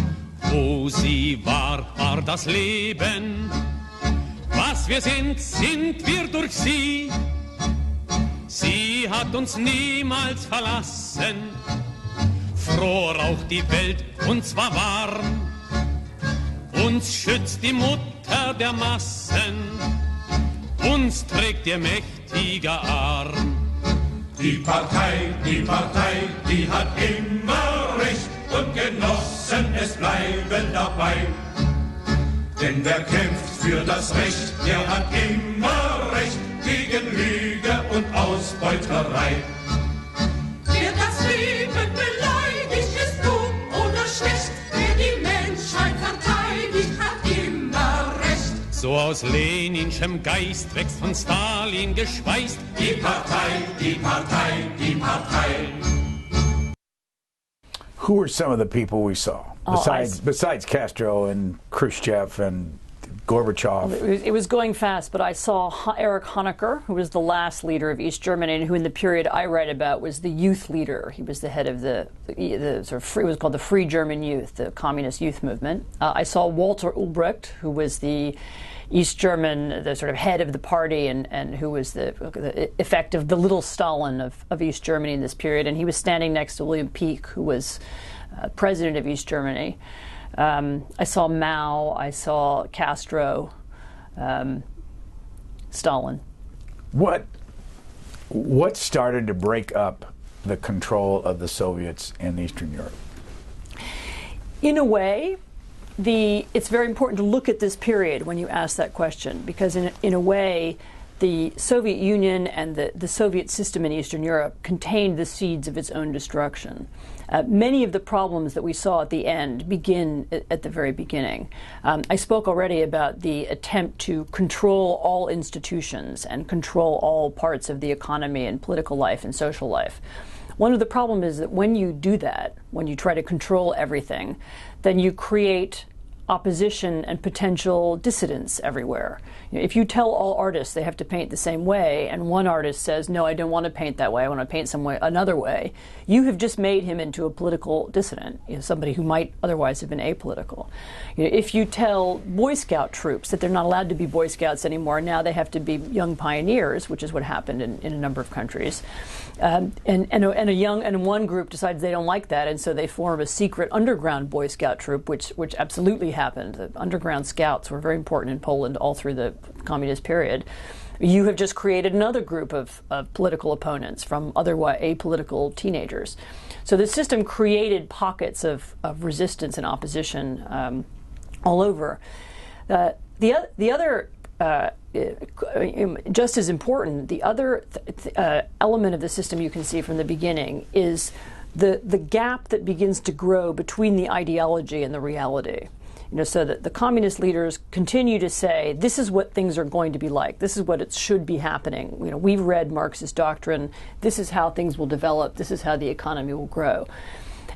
Wo sie war, war das Leben. Was wir sind, sind wir durch sie. Sie hat uns niemals verlassen. Froh raucht die Welt, und zwar warm. Uns schützt die Mutter der Massen. Uns trägt ihr mächtiger Arm. Die Partei, die hat immer Recht und Genossen, es bleiben dabei. Denn wer kämpft für das Recht, der hat immer Recht gegen Lüge und Ausbeuterei. Wer das Leben beleidigt, ist dumm oder schlecht. Wer die Menschheit verteidigt, hat immer Recht. So aus Leninschem Geist wächst von Stalin geschweißt. Die Partei, die Partei, die Partei. Who were some of the people we saw besides Castro and Khrushchev and Gorbachev? It was going fast, but I saw Erich Honecker, who was the last leader of East Germany, and who in the period I write about was the youth leader. He was the head of the sort of free, it was called the Free German Youth, the communist youth movement. I saw Walter Ulbricht, who was the East German, the sort of head of the party, and who was the effect of the little Stalin of East Germany in this period. And he was standing next to William Pieck, who was president of East Germany. I saw Mao, I saw Castro, Stalin. What started to break up the control of the Soviets in Eastern Europe? In a way, it's very important to look at this period when you ask that question, because in a way, the Soviet Union and the Soviet system in Eastern Europe contained the seeds of its own destruction. Many of the problems that we saw at the end begin at the very beginning. I spoke already about the attempt to control all institutions and control all parts of the economy and political life and social life. One of the problems is that when you do that, when you try to control everything, then you create opposition and potential dissidents everywhere. If you tell all artists they have to paint the same way, and one artist says, no, I don't want to paint that way, I want to paint another way, you have just made him into a political dissident, somebody who might otherwise have been apolitical. If you tell Boy Scout troops that they're not allowed to be Boy Scouts anymore, now they have to be young pioneers, which is what happened in a number of countries, and one group decides they don't like that, and so they form a secret underground Boy Scout troop, which absolutely happened. The underground scouts were very important in Poland all through the communist period. You have just created another group of political opponents from otherwise apolitical teenagers. So the system created pockets of resistance and opposition all over. The other just as important, the other element of the system you can see from the beginning is the gap that begins to grow between the ideology and the reality. So that the communist leaders continue to say, this is what things are going to be like. This is what it should be happening. We've read Marxist doctrine. This is how things will develop. This is how the economy will grow.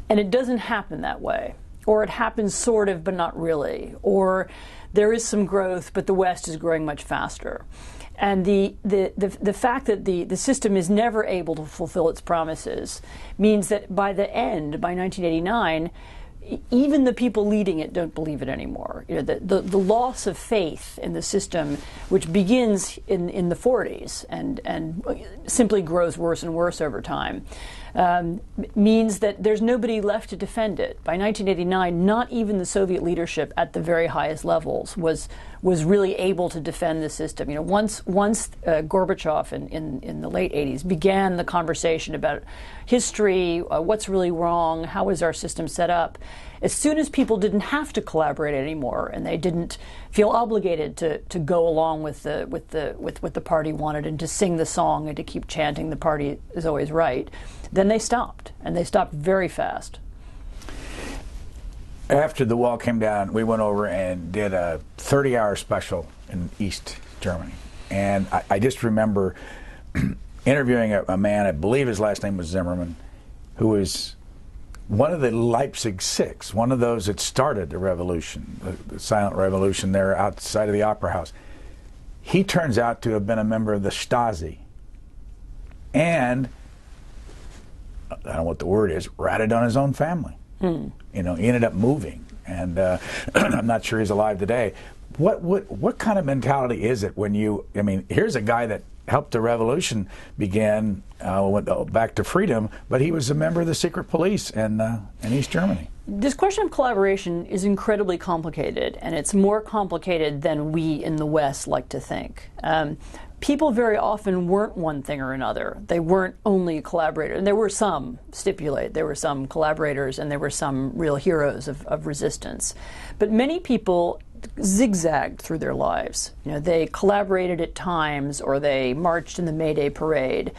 And it doesn't happen that way. Or it happens sort of, but not really. Or there is some growth, but the West is growing much faster. And the fact that the system is never able to fulfill its promises means that by the end, by 1989, even the people leading it don't believe it anymore. You know, the loss of faith in the system, which begins in the 40s and simply grows worse and worse over time, means that there's nobody left to defend it. By 1989, not even the Soviet leadership at the very highest levels was really able to defend the system. You know, once Gorbachev in the late 80s began the conversation about history, what's really wrong, how is our system set up, as soon as people didn't have to collaborate anymore and they didn't feel obligated to go along with what the party wanted and to sing the song and to keep chanting the party is always right, then they stopped, and they stopped very fast. After the wall came down, we went over and did a 30-hour special in East Germany. And I just remember interviewing a man, I believe his last name was Zimmerman, who was one of the Leipzig Six, one of those that started the revolution, the silent revolution there outside of the Opera House. He turns out to have been a member of the Stasi. And, I don't know what the word is, ratted on his own family. You know, he ended up moving, and I'm not sure he's alive today. What kind of mentality is it when you, I mean, here's a guy that helped the revolution begin, went back to freedom, but he was a member of the secret police in East Germany. This question of collaboration is incredibly complicated, and it's more complicated than we in the West like to think. People very often weren't one thing or another. They weren't only collaborators. And there were some, there were some collaborators and there were some real heroes of resistance. But many people zigzagged through their lives. You know, they collaborated at times, or they marched in the May Day parade.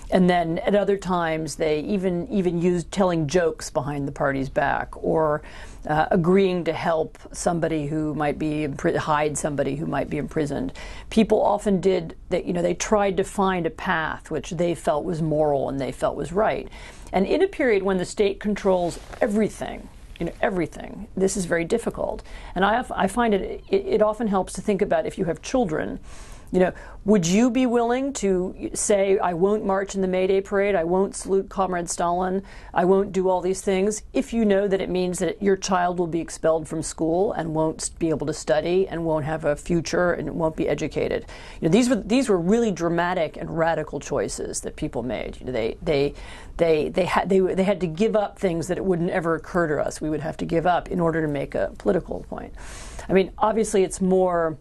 And then at other times they even used telling jokes behind the party's back, or agreeing to help somebody who might be hide somebody who might be imprisoned. People often did that. You know, they tried to find a path which they felt was moral and they felt was right. And in a period when the state controls everything, you know, everything, this is very difficult. And I find it often helps to think about, if you have children, you know, would you be willing to say, I won't march in the May Day parade, I won't salute Comrade Stalin, I won't do all these things, if you know that it means that your child will be expelled from school and won't be able to study and won't have a future and won't be educated? You know, these were really dramatic and radical choices that people made. You know, they had to give up things that it wouldn't ever occur to us we would have to give up in order to make a political point. I mean, obviously it's more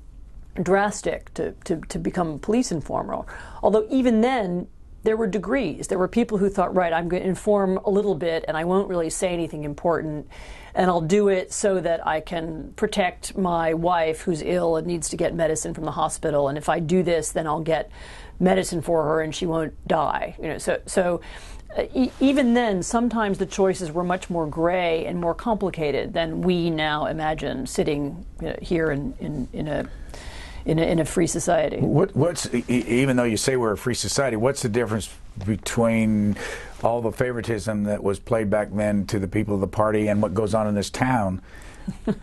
drastic to become a police informer. Although even then, there were degrees. There were people who thought, right, I'm going to inform a little bit and I won't really say anything important, and I'll do it so that I can protect my wife who's ill and needs to get medicine from the hospital, and if I do this, then I'll get medicine for her and she won't die. You know, so even then, sometimes the choices were much more gray and more complicated than we now imagine sitting here in a free society. What's even though you say we're a free society, what's the difference between all the favoritism that was played back then to the people of the party and what goes on in this town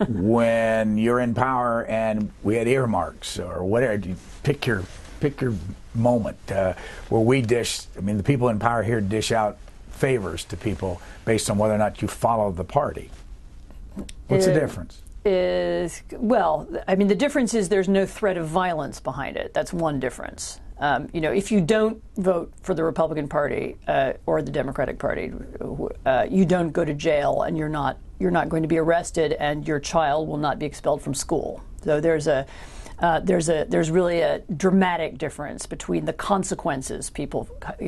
when you're in power and we had earmarks or whatever? You pick your moment where we dish. I mean, the people in power here dish out favors to people based on whether or not you follow the party. What's the difference? Well, I mean, the difference is there's no threat of violence behind it. That's one difference. You know, if you don't vote for the Republican Party or the Democratic Party, you don't go to jail, and you're not going to be arrested, and your child will not be expelled from school. So there's really a dramatic difference between the consequences,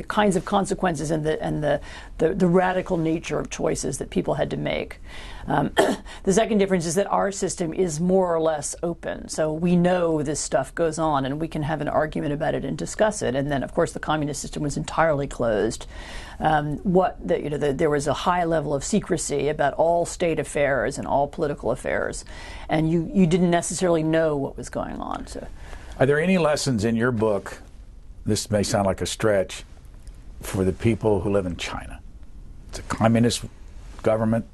kinds of consequences, and the radical nature of choices that people had to make. The second difference is that our system is more or less open, so we know this stuff goes on, and we can have an argument about it and discuss it. And then, of course, the communist system was entirely closed. There was a high level of secrecy about all state affairs and all political affairs, and you didn't necessarily know what was going on. So, are there any lessons in your book? This may sound like a stretch for the people who live in China. It's a communist government.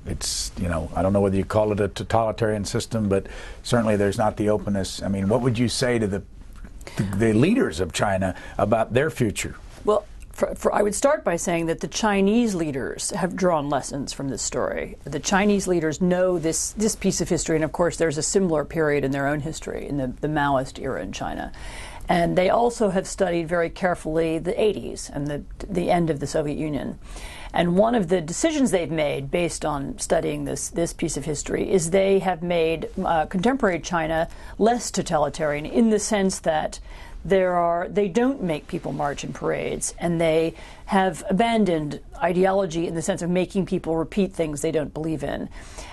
It's, you know, I don't know whether you call it a totalitarian system, but certainly there's not the openness. what would you say to the leaders of China about their future? Well, I would start by saying that the Chinese leaders have drawn lessons from this story. The Chinese leaders know this piece of history, and of course there's a similar period in their own history, in the Maoist era in China. And they also have studied very carefully the 80s and the end of the Soviet Union. And one of the decisions they've made based on studying this piece of history is they have made contemporary China less totalitarian, in the sense that they don't make people march in parades, and they have abandoned ideology in the sense of making people repeat things they don't believe in.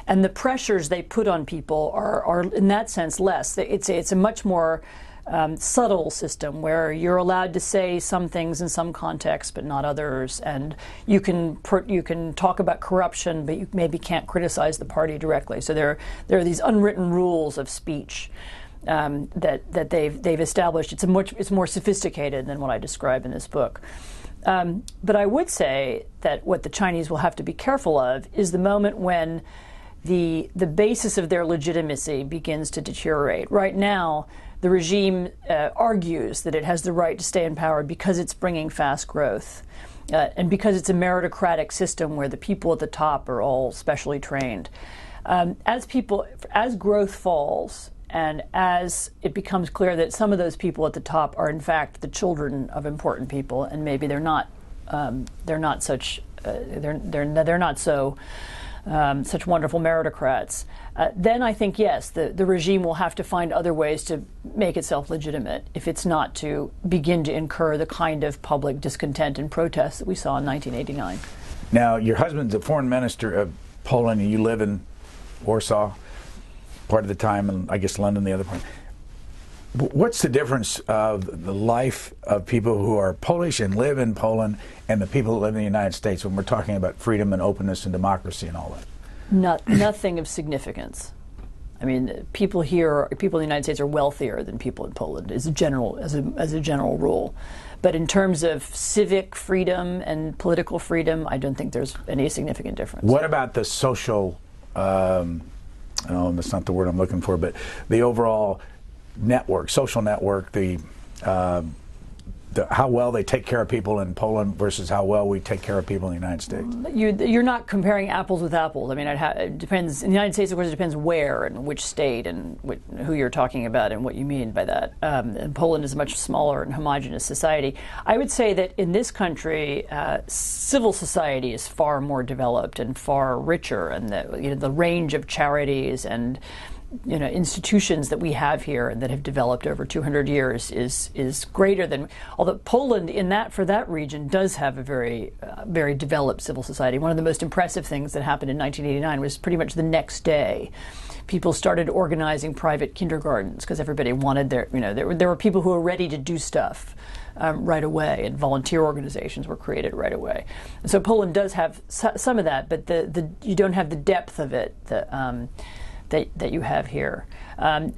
And the pressures they put on people are in that sense less. It's a much more subtle system where you're allowed to say some things in some contexts but not others, and you can talk about corruption, but you maybe can't criticize the party directly. So there are these unwritten rules of speech that they've established. It's more sophisticated than what I describe in this book. But I would say that what the Chinese will have to be careful of is the moment when the basis of their legitimacy begins to deteriorate. Right now, the regime argues that it has the right to stay in power because it's bringing fast growth, and because it's a meritocratic system where the people at the top are all specially trained. As growth falls, and as it becomes clear that some of those people at the top are in fact the children of important people, and maybe they're not such wonderful meritocrats, then I think, yes, the regime will have to find other ways to make itself legitimate if it's not to begin to incur the kind of public discontent and protest that we saw in 1989. Now, your husband's a foreign minister of Poland, and you live in Warsaw part of the time, and I guess London the other part. What's the difference of the life of people who are Polish and live in Poland and the people who live in the United States when we're talking about freedom and openness and democracy and all that? Nothing of significance. I mean, people in the United States are wealthier than people in Poland as a general rule. But in terms of civic freedom and political freedom, I don't think there's any significant difference. What about the social, that's not the word I'm looking for, but the overall network, social network, how well they take care of people in Poland versus how well we take care of people in the United States? You're not comparing apples with apples. I mean, it depends. In the United States, of course, it depends where and which state and who you're talking about and what you mean by that. And Poland is a much smaller and homogenous society. I would say that in this country, civil society is far more developed and far richer, and the range of charities and institutions that we have here and that have developed over 200 years is greater than. Although Poland, for that region, does have a very very developed civil society. One of the most impressive things that happened in 1989 was pretty much the next day, people started organizing private kindergartens because everybody wanted there were people who were ready to do stuff right away, and volunteer organizations were created right away. And so Poland does have some of that, but you don't have the depth of it that you have here.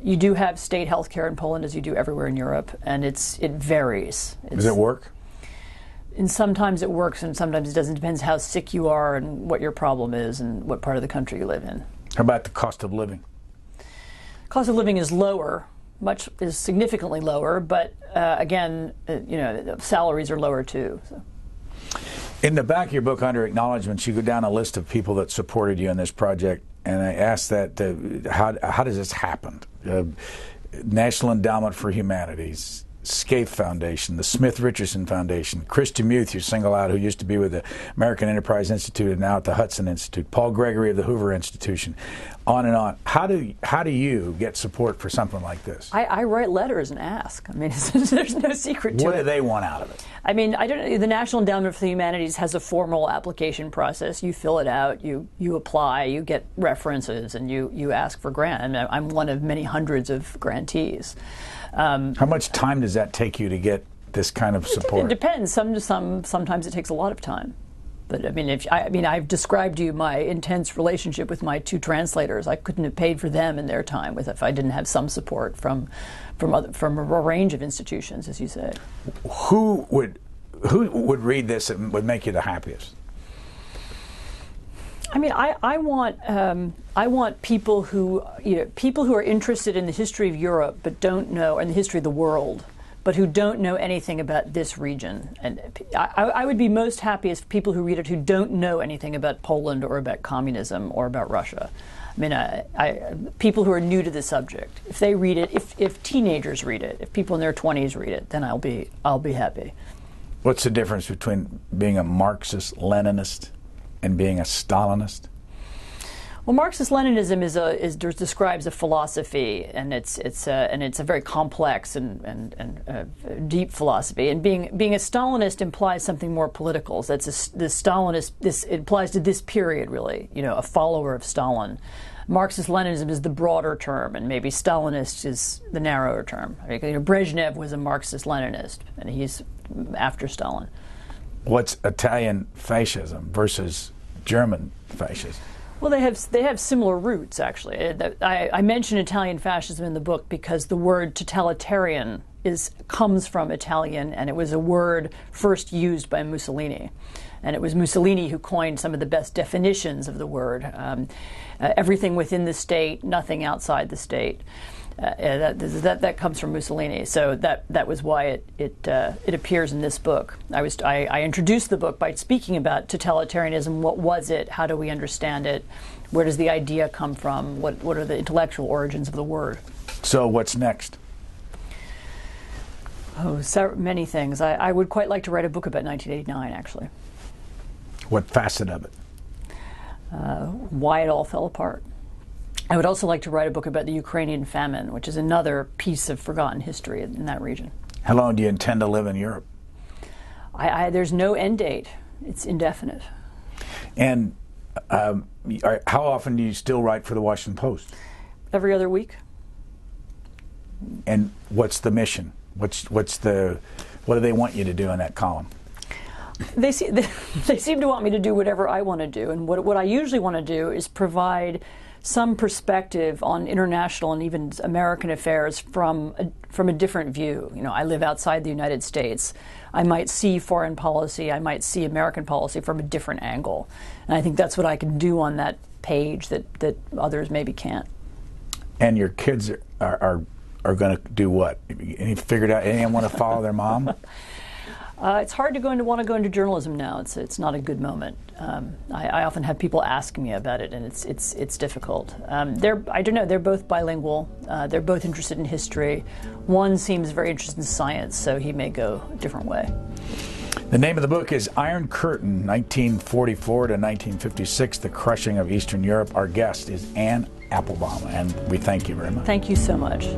You do have state health care in Poland, as you do everywhere in Europe, and it varies. Does it work? And sometimes it works, and sometimes it doesn't. It depends how sick you are and what your problem is and what part of the country you live in. How about the cost of living? Cost of living is lower, is significantly lower, but again, salaries are lower too. So. In the back of your book, under acknowledgments, you go down a list of people that supported you in this project. And I asked that, how does this happen? National Endowment for Humanities, SCAPE Foundation, the Smith Richardson Foundation, Chris Demuth, you single out, who used to be with the American Enterprise Institute and now at the Hudson Institute, Paul Gregory of the Hoover Institution, on and on. How do you get support for something like this? I write letters and ask. I mean, there's no secret to it. What do they want out of it? I mean, the National Endowment for the Humanities has a formal application process. You fill it out, you apply, you get references, and you ask for grant. I mean, I'm one of many hundreds of grantees. How much time does that take you to get this kind of support? It depends. Sometimes it takes a lot of time. But I mean, I've described to you my intense relationship with my two translators. I couldn't have paid for them and their time if I didn't have some support from a range of institutions, as you say. Who would read this and would make you the happiest? I mean, I want people who are interested in the history of Europe but don't know, and the history of the world, but who don't know anything about this region. And I would be most happy if people who read it who don't know anything about Poland or about communism or about Russia. I mean, people who are new to the subject, if they read it, if teenagers read it, if people in their 20s read it, then I'll be happy. What's the difference between being a Marxist-Leninist and being a Stalinist? Well, Marxist-Leninism describes a philosophy, and it's a very complex and deep philosophy. And being a Stalinist implies something more political. So that's the Stalinist. This applies to this period, really. You know, a follower of Stalin. Marxist-Leninism is the broader term, and maybe Stalinist is the narrower term. I mean, you know, Brezhnev was a Marxist-Leninist, and he's after Stalin. What's Italian fascism versus German fascism? Well, they have similar roots, actually. I mention Italian fascism in the book because the word totalitarian comes from Italian, and it was a word first used by Mussolini. And it was Mussolini who coined some of the best definitions of the word. Everything within the state, nothing outside the state. That comes from Mussolini. So that was why it appears in this book. I introduced the book by speaking about totalitarianism. What was it? How do we understand it? Where does the idea come from? What are the intellectual origins of the word? So what's next? Oh, so many things. I would quite like to write a book about 1989, actually. What facet of it? Why it all fell apart. I would also like to write a book about the Ukrainian famine, which is another piece of forgotten history in that region. How long do you intend to live in Europe? There's no end date. It's indefinite. And how often do you still write for the Washington Post? Every other week. And what's the mission? What do they want you to do in that column? They seem to want me to do whatever I want to do, and what I usually want to do is provide some perspective on international and even American affairs from a different view. You know, I live outside the United States. I might see foreign policy, I might see American policy from a different angle, and I think that's what I can do on that page that others maybe can't. And your kids are going to do what? Any figured out? Anyone want to follow their mom? It's hard to want to go into journalism now. It's not a good moment. I often have people ask me about it, and it's difficult. I don't know. They're both bilingual. They're both interested in history. One seems very interested in science, so he may go a different way. The name of the book is Iron Curtain, 1944 to 1956, The Crushing of Eastern Europe. Our guest is Anne Applebaum, and we thank you very much. Thank you so much.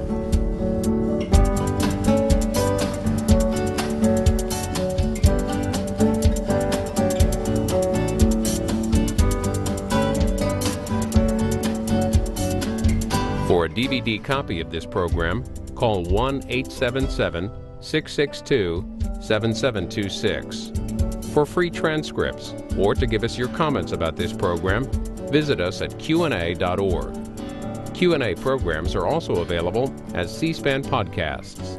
For a DVD copy of this program, call 1-877-662-7726. For free transcripts or to give us your comments about this program, visit us at Q&A.org. Q&A programs are also available as C-SPAN podcasts.